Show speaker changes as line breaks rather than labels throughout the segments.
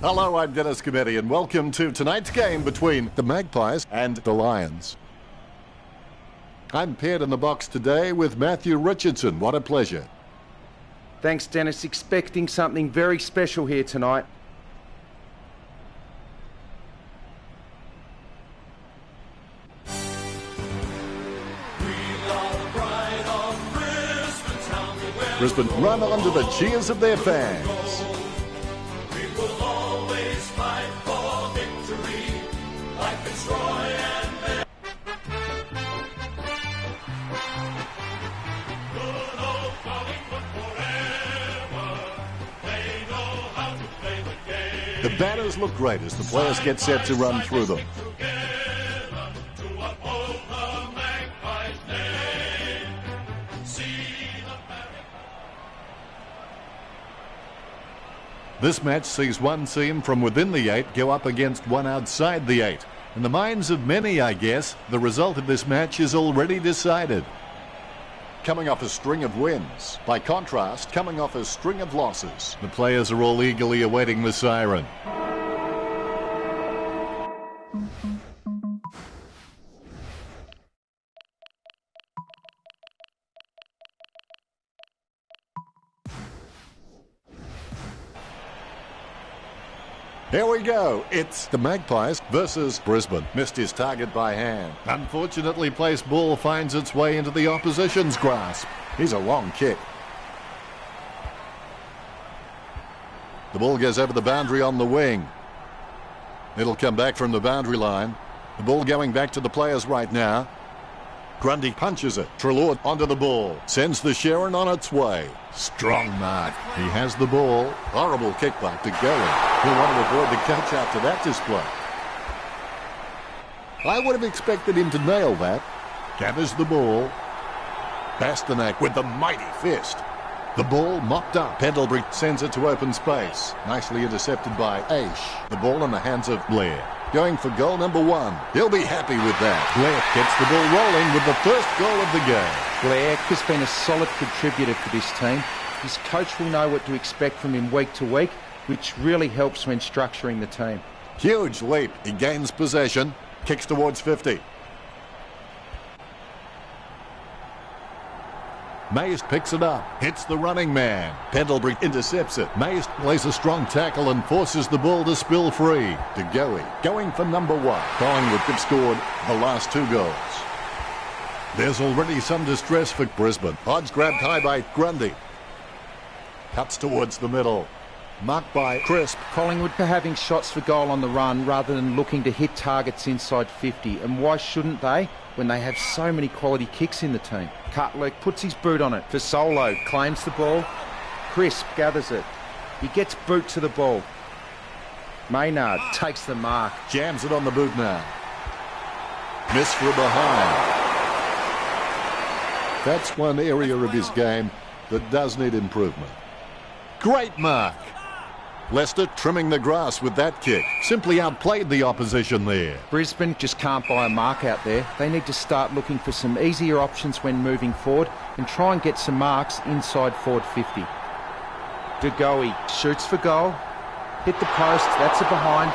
Hello, I'm Dennis Cometti, and welcome to tonight's game between the Magpies and the Lions. I'm paired in the box today with Matthew Richardson. What a pleasure.
Thanks, Dennis. Expecting something very special here tonight.
Brisbane run under the cheers of their fans.
We will always fight for victory, like Fitzroy and Ben. Good old Collingwood forever. They know how to play the game.
The batters look great as the players get set to run through them. This match sees one team from within the 8 go up against one outside the 8. In the minds of many, I guess, the result of this match is already decided. Coming off a string of wins. By contrast, coming off a string of losses. The players are all eagerly awaiting the siren. Here we go. It's the Magpies versus Brisbane. Missed his target by hand. Unfortunately, placed ball finds its way into the opposition's grasp. He's a long kick. The ball goes over the boundary on the wing. It'll come back from the boundary line. The ball going back to the players right now. Grundy punches it. Treloar onto the ball. Sends the Sharon on its way. Strong mark. He has the ball. Horrible kick by De Goey. He'll want to avoid the catch after that display. I would have expected him to nail that. Gathers the ball. Bastanak with the mighty fist. The ball mopped up. Pendlebury sends it to open space. Nicely intercepted by Aish. The ball in the hands of Blair. Going for goal number 1. He'll be happy with that. Blair gets the ball rolling with the first goal of the game.
Blair has been a solid contributor for this team. His coach will know what to expect from him week to week, which really helps when structuring the team.
Huge leap. He gains possession. Kicks towards 50. Mays picks it up, hits the running man. Pendlebury intercepts it. Mays plays a strong tackle and forces the ball to spill free. De Goey going for number 1. Collingwood have scored the last 2 goals. There's already some distress for Brisbane. Hodge grabbed high by Grundy. Cuts towards the middle. Marked by Crisp.
Collingwood are having shots for goal on the run rather than looking to hit targets inside 50. And why shouldn't they when they have so many quality kicks in the team? Cutler puts his boot on it for Solo. Claims the ball. Crisp gathers it. He gets boot to the ball. Maynard takes the mark.
Jams it on the boot now. Miss from behind. That's one area of his game that does need improvement. Great mark. Leicester trimming the grass with that kick. Simply outplayed the opposition there.
Brisbane just can't buy a mark out there. They need to start looking for some easier options when moving forward and try and get some marks inside forward 50. De Goey shoots for goal. Hit the post. That's a behind.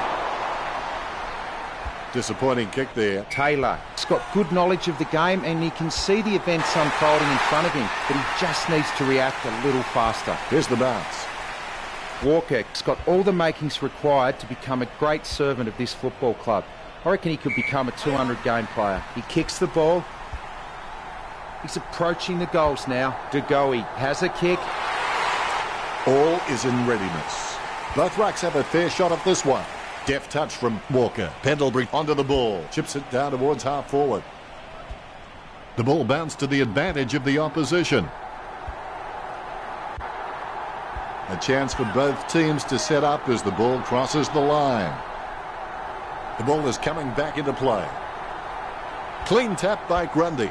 Disappointing kick there.
Taylor. He's got good knowledge of the game and he can see the events unfolding in front of him, but he just needs to react a little faster.
Here's the bounce.
Walker's got all the makings required to become a great servant of this football club. I reckon he could become a 200-game player. He kicks the ball. He's approaching the goals now. De Goey has a kick.
All is in readiness. Both rucks have a fair shot at this one. Deft touch from Walker. Pendlebury onto the ball. Chips it down towards half forward. The ball bounced to the advantage of the opposition. A chance for both teams to set up as the ball crosses the line. The ball is coming back into play. Clean tap by Grundy.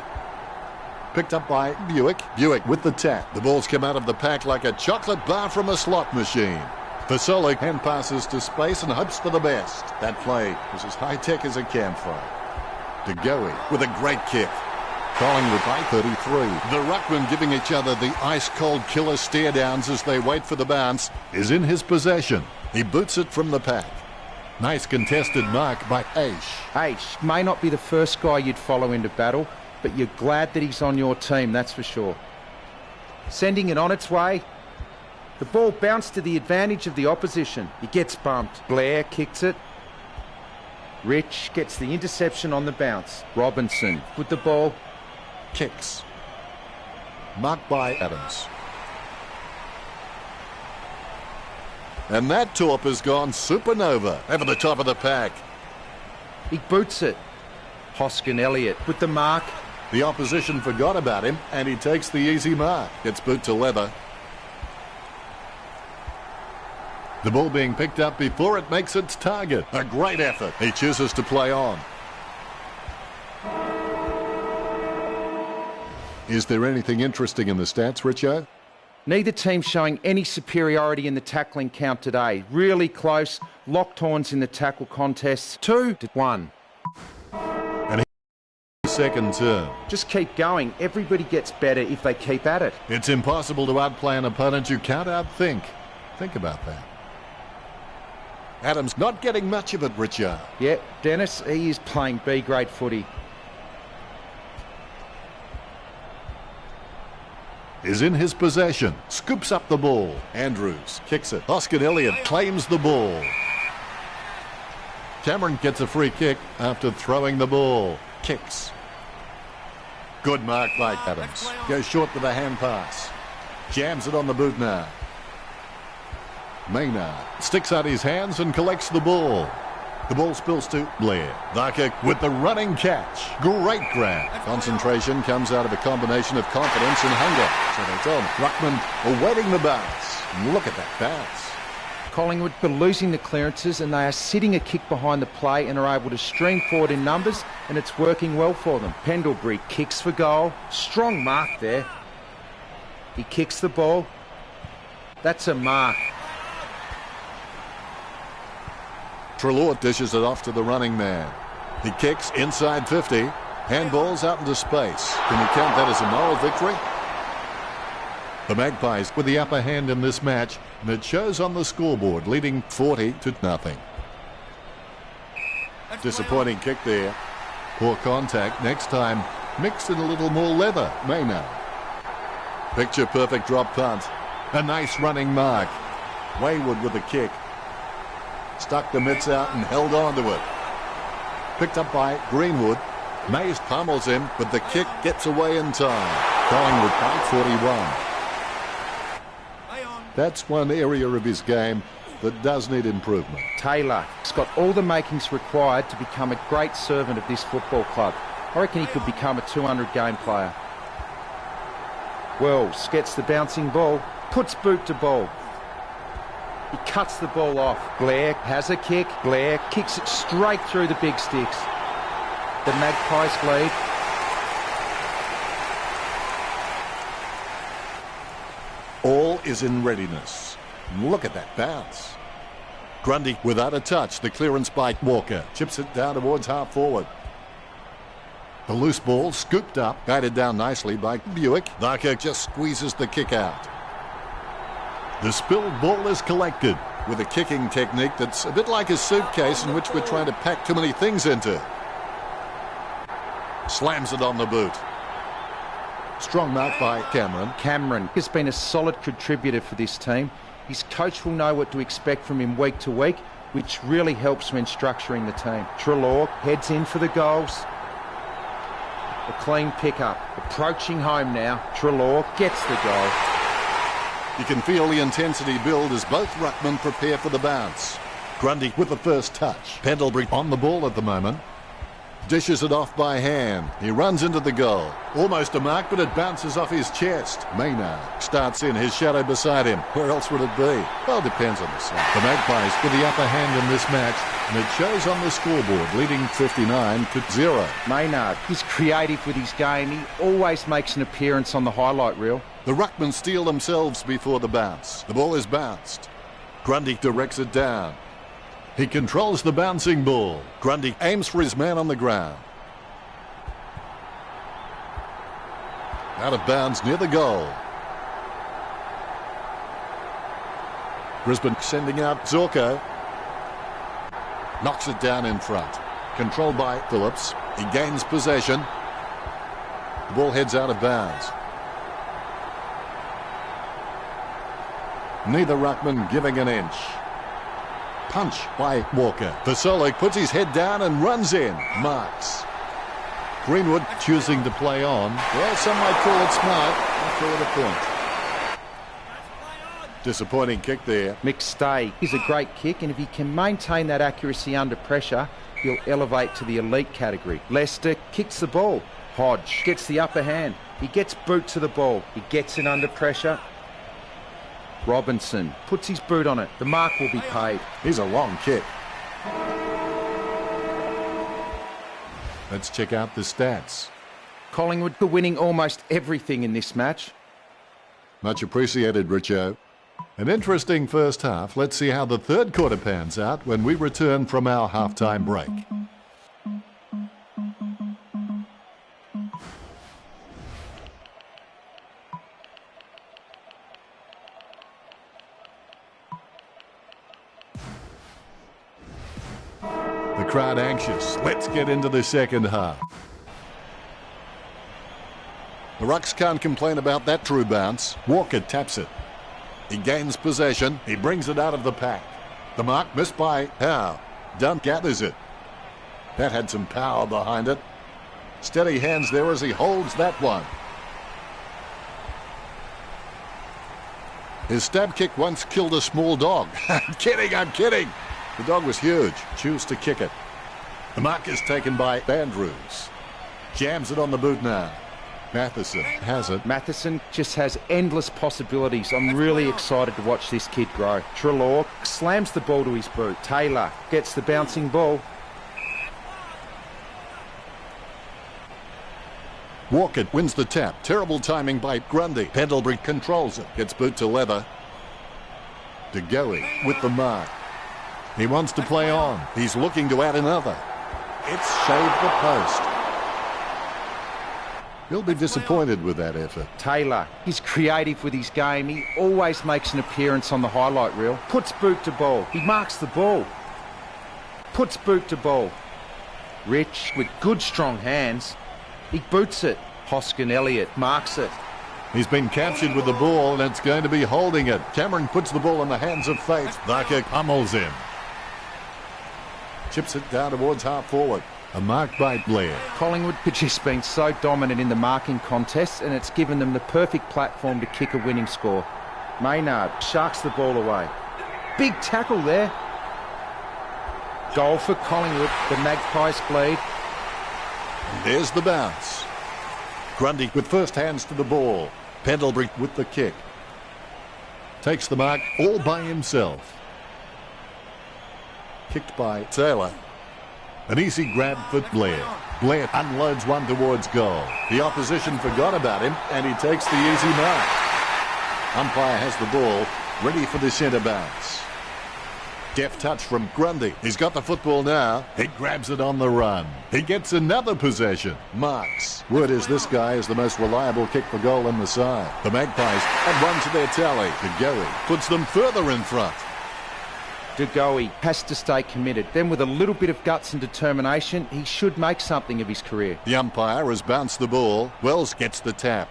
Picked up by Buick. Buick with the tap. The ball's come out of the pack like a chocolate bar from a slot machine. Fasoli hand passes to space and hopes for the best. That play was as high-tech as a campfire. De Goey with a great kick. Collingwood by 33. The ruckman giving each other the ice-cold killer stare-downs as they wait for the bounce is in his possession. He boots it from the pack. Nice contested mark by Aish.
Aish may not be the first guy you'd follow into battle, but you're glad that he's on your team, that's for sure. Sending it on its way. The ball bounced to the advantage of the opposition. He gets bumped. Blair kicks it. Rich gets the interception on the bounce. Robinson with the ball.
Kicks. Marked by Adams. And that torp has gone supernova over the top of the pack.
He boots it. Hoskin Elliott with the mark.
The opposition forgot about him and he takes the easy mark. Gets boot to leather. The ball being picked up before it makes its target. A great effort. He chooses to play on. Is there anything interesting in the stats, Richo?
Neither team showing any superiority in the tackling count today. Really close. Locked horns in the tackle contests. 2-1.
And second term.
Just keep going. Everybody gets better if they keep at it.
It's impossible to outplay an opponent you can't outthink. Think about that. Adams not getting much of it, Richo.
Yeah, Dennis, he is playing B-grade footy.
Is in his possession. Scoops up the ball. Andrews kicks it. Hoskin Elliott claims the ball. Cameron gets a free kick after throwing the ball. Kicks. Good mark by Adams. Goes short with a hand pass. Jams it on the boot now. Maynard sticks out his hands and collects the ball. The ball spills to Blair. Varkic with the running catch. Great grab. Concentration comes out of a combination of confidence and hunger. So they tell him. Ruckman awaiting the bounce. Look at that bounce.
Collingwood are losing the clearances and they are sitting a kick behind the play and are able to stream forward in numbers, and it's working well for them. Pendlebury kicks for goal. Strong mark there. He kicks the ball. That's a mark.
Treloar dishes it off to the running man. He kicks inside 50. Handballs out into space. Can we count that as a moral victory? The Magpies with the upper hand in this match, and it shows on the scoreboard, leading 40-0. Disappointing kick there. Poor contact. Next time, mix in a little more leather. Maynard. Picture perfect drop punt. A nice running mark. Wayward with the kick. Stuck the mitts out and held on to it. Picked up by Greenwood. Mays pummels him, but the kick gets away in time. Collingwood by 41. That's one area of his game that does need improvement.
Taylor's got all the makings required to become a great servant of this football club. I reckon he could become a 200-game player. Wells gets the bouncing ball, puts boot to ball. He cuts the ball off. Blair has a kick. Blair kicks it straight through the big sticks. The Magpies lead.
All is in readiness. Look at that bounce. Grundy without a touch. The clearance by Walker. Chips it down towards half forward. The loose ball scooped up. Guided down nicely by Buick. Varkic just squeezes the kick out. The spilled ball is collected with a kicking technique that's a bit like a suitcase in which we're trying to pack too many things into. Slams it on the boot. Strong mark by Cameron.
Cameron has been a solid contributor for this team. His coach will know what to expect from him week to week, which really helps when structuring the team. Treloar heads in for the goals. A clean pickup. Approaching home now. Treloar gets the goal.
You can feel the intensity build as both ruckmen prepare for the bounce. Grundy with the first touch. Pendlebury on the ball at the moment. Dishes it off by hand. He runs into the goal. Almost a mark, but it bounces off his chest. Maynard starts in, his shadow beside him. Where else would it be? Well, depends on the side. The Magpies with the upper hand in this match, and it shows on the scoreboard, leading 59-0.
Maynard is creative with his game. He always makes an appearance on the highlight reel.
The ruckmen steal themselves before the bounce. The ball is bounced. Grundy directs it down. He controls the bouncing ball. Grundy aims for his man on the ground. Out of bounds near the goal. Brisbane sending out Zorko. Knocks it down in front. Controlled by Phillips. He gains possession. The ball heads out of bounds. Neither ruckman giving an inch. Punch by Walker. Fasolo puts his head down and runs in. Marks. Greenwood choosing to play on. Well, some might call it smart. I call it a point. Disappointing kick there.
McStay is a great kick, and if he can maintain that accuracy under pressure, he'll elevate to the elite category. Leicester kicks the ball. Hodge gets the upper hand. He gets boot to the ball. He gets it under pressure. Robinson puts his boot on it. The mark will be paid.
Here's a long kick. Let's check out the stats.
Collingwood are winning almost everything in this match.
Much appreciated, Richo. An interesting first half. Let's see how the third quarter pans out when we return from our halftime break. The crowd anxious. Let's get into the second half. The Rucks can't complain about that true bounce. Walker taps it. He gains possession. He brings it out of the pack. The mark missed by Howe. Dunn gathers it. That had some power behind it. Steady hands there as he holds that one. His stab kick once killed a small dog. I'm kidding. The dog was huge. Choose to kick it. The mark is taken by Andrews. Jams it on the boot now. Matheson has it.
Matheson just has endless possibilities. I'm really excited to watch this kid grow. Treloar slams the ball to his boot. Taylor gets the bouncing ball.
Walker wins the tap. Terrible timing by Grundy. Pendlebury controls it. Gets boot to leather. De Goey with the mark. He wants to play on. He's looking to add another. It's shaved the post. He'll be disappointed with that effort.
Taylor, he's creative with his game. He always makes an appearance on the highlight reel. Puts boot to ball. He marks the ball. Puts boot to ball. Rich with good strong hands. He boots it. Hoskin Elliott marks it.
He's been captured with the ball and it's going to be holding it. Cameron puts the ball in the hands of fate. Barker pummels him. Chips it down towards half forward. A mark by Blair.
Collingwood have just been so dominant in the marking contest, and it's given them the perfect platform to kick a winning score. Maynard sharks the ball away. Big tackle there. Goal for Collingwood. The Magpies bleed.
There's the bounce. Grundy with first hands to the ball. Pendlebury with the kick. Takes the mark all by himself. Kicked by Taylor. An easy grab for Blair. Blair unloads one towards goal. The opposition forgot about him and he takes the easy mark. Umpire has the ball ready for the centre bounce. Deft touch from Grundy. He's got the football now. He grabs it on the run. He gets another possession. Marks. Word is this guy is the most reliable kick for goal in the side. The Magpies add one to their tally. De Goey puts them further in front.
De Goey has to stay committed. Then with a little bit of guts and determination, he should make something of his career.
The umpire has bounced the ball. Wells gets the tap.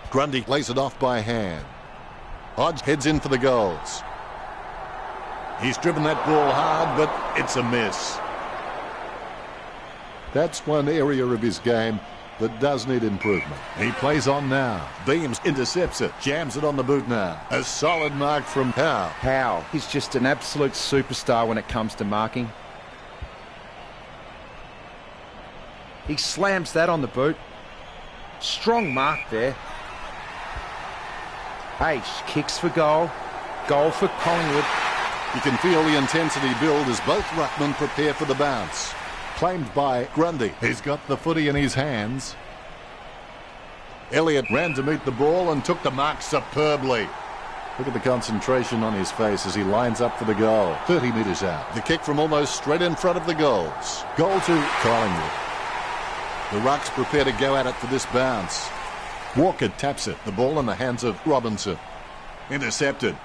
Grundy lays it off by hand. Hodge heads in for the goals. He's driven that ball hard, but it's a miss. That's one area of his game that does need improvement. He plays on now. Beams intercepts it. Jams it on the boot now. A solid mark from Howe.
Howe, he's just an absolute superstar when it comes to marking. He slams that on the boot. Strong mark there. H kicks for goal. Goal for Collingwood.
You can feel the intensity build as both ruckmen prepare for the bounce. Claimed by Grundy. He's got the footy in his hands. Elliott ran to meet the ball and took the mark superbly. Look at the concentration on his face as he lines up for the goal. 30 metres out. The kick from almost straight in front of the goals. Goal to Collingwood. The Rucks prepare to go at it for this bounce. Walker taps it. The ball in the hands of Robinson. Intercepted.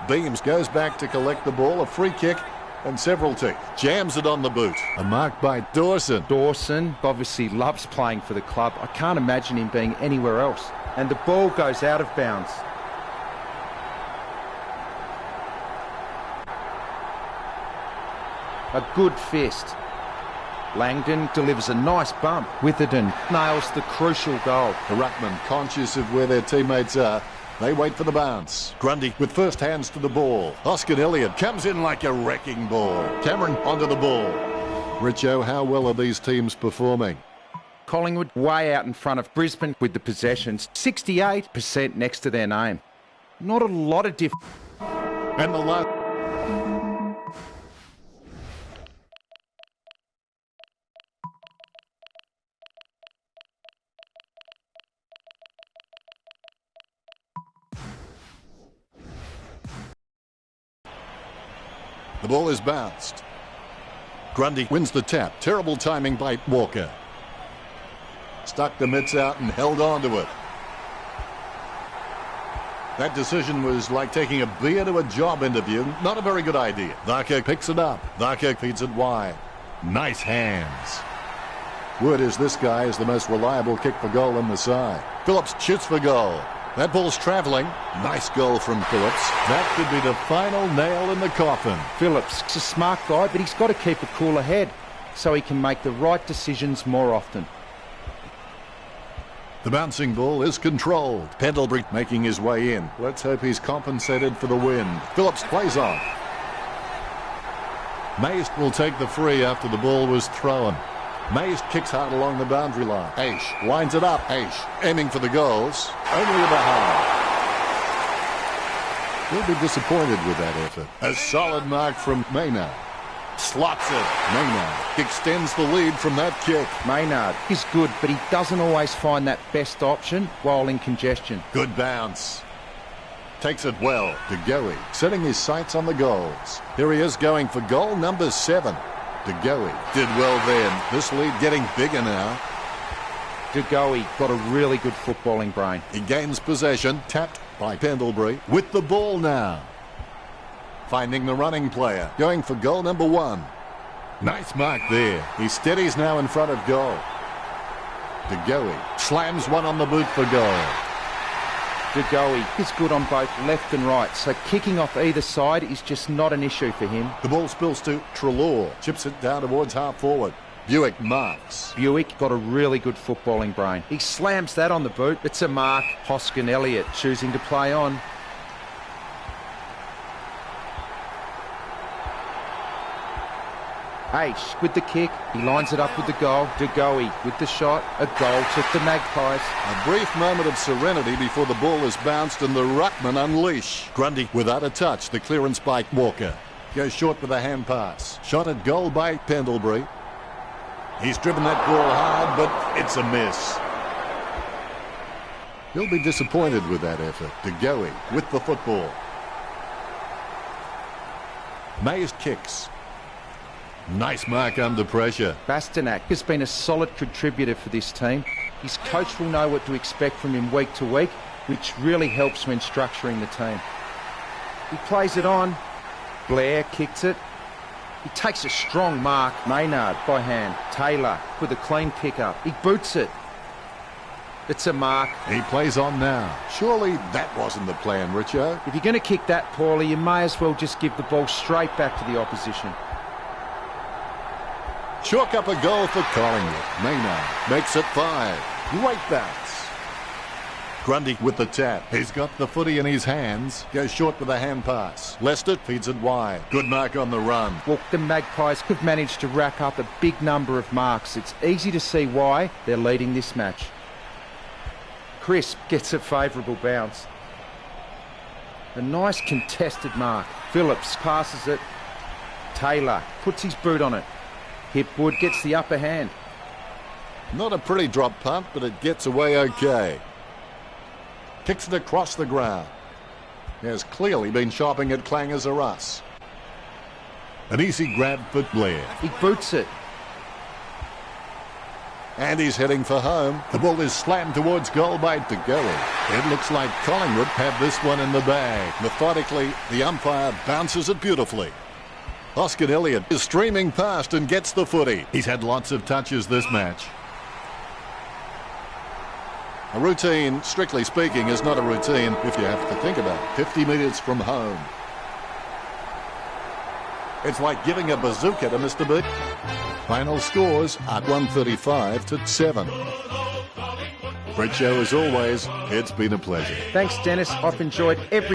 Beams goes back to collect the ball. A free kick and several ticks. Jams it on the boot. A mark by Dawson.
Dawson obviously loves playing for the club. I can't imagine him being anywhere else. And the ball goes out of bounds. A good fist. Langdon delivers a nice bump. Witherden nails the crucial goal.
The Ruckman, conscious of where their teammates are, they wait for the bounce. Grundy with first hands to the ball. Oscar Elliott comes in like a wrecking ball. Cameron onto the ball. Richo, how well are these teams performing?
Collingwood way out in front of Brisbane with the possessions. 68% next to their name. Not a lot of difference.
And the last. The ball is bounced. Grundy wins the tap. Terrible timing by Walker. Stuck the mitts out and held on to it. That decision was like taking a beer to a job interview. Not a very good idea. Varco picks it up. Varco feeds it wide. Nice hands. Word is this guy is the most reliable kick for goal in the side. Phillips shoots for goal. That ball's travelling. Nice goal from Phillips. That could be the final nail in the coffin.
Phillips is a smart guy, but he's got to keep a cooler head so he can make the right decisions more often.
The bouncing ball is controlled. Pendlebury making his way in. Let's hope he's compensated for the wind. Phillips plays on. Maist will take the free after the ball was thrown. Maist kicks hard along the boundary line. Aish lines it up. Aish aiming for the goals. Only with a half. He'll be disappointed with that effort. A solid mark from Maynard. Slots it. Maynard extends the lead from that kick.
Maynard is good, but he doesn't always find that best option while in congestion.
Good bounce. Takes it well. De Goey setting his sights on the goals. Here he is going for goal number 7. De Goey did well then. This lead getting bigger now.
De Goey got a really good footballing brain.
He gains possession. Tapped by Pendlebury with the ball now. Finding the running player. Going for goal number 1. Nice mark there. He steadies now in front of goal. De Goey slams one on the boot for goal.
De Goey is good on both left and right, so kicking off either side is just not an issue for him.
The ball spills to Treloar. Chips it down towards half forward. Buick marks.
Buick got a really good footballing brain. He slams that on the boot. It's a mark. Hoskin Elliott choosing to play on. H with the kick. He lines it up with the goal. De Goey with the shot. A goal to the Magpies.
A brief moment of serenity before the ball is bounced and the Ruckman unleash. Grundy without a touch. The clearance by Walker. Goes short with a hand pass. Shot at goal by Pendlebury. He's driven that ball hard, but it's a miss. He'll be disappointed with that effort. De Goey with the football. Mays kicks. Nice mark under pressure.
Bastanak has been a solid contributor for this team. His coach will know what to expect from him week to week, which really helps when structuring the team. He plays it on. Blair kicks it. He takes a strong mark. Maynard by hand. Taylor with a clean pick-up. He boots it. It's a mark.
He plays on now. Surely that wasn't the plan, Richo.
If you're going to kick that poorly, you may as well just give the ball straight back to the opposition.
Chalk up a goal for Collingwood. Maynard makes it 5. Great bounce. Grundy with the tap. He's got the footy in his hands. Goes short with a hand pass. Lester feeds it wide. Good mark on the run.
Well, the Magpies have managed to rack up a big number of marks. It's easy to see why they're leading this match. Crisp gets a favourable bounce. A nice contested mark. Phillips passes it. Taylor puts his boot on it. Hipwood gets the upper hand.
Not a pretty drop punt, but it gets away okay. Kicks it across the ground. He has clearly been shopping at Clangers or Us. An easy grab for Blair.
He boots it.
And he's heading for home. The ball is slammed towards goal by De Goey. It looks like Collingwood have this one in the bag. Methodically, the umpire bounces it beautifully. Oscar Elliott is streaming past and gets the footy. He's had lots of touches this match. A routine, strictly speaking, is not a routine if you have to think about it. 50 metres from home. It's like giving a bazooka to Mr. B. Final scores are 135-7. Brett Show, as always, it's been a pleasure.
Thanks, Dennis. I've enjoyed every...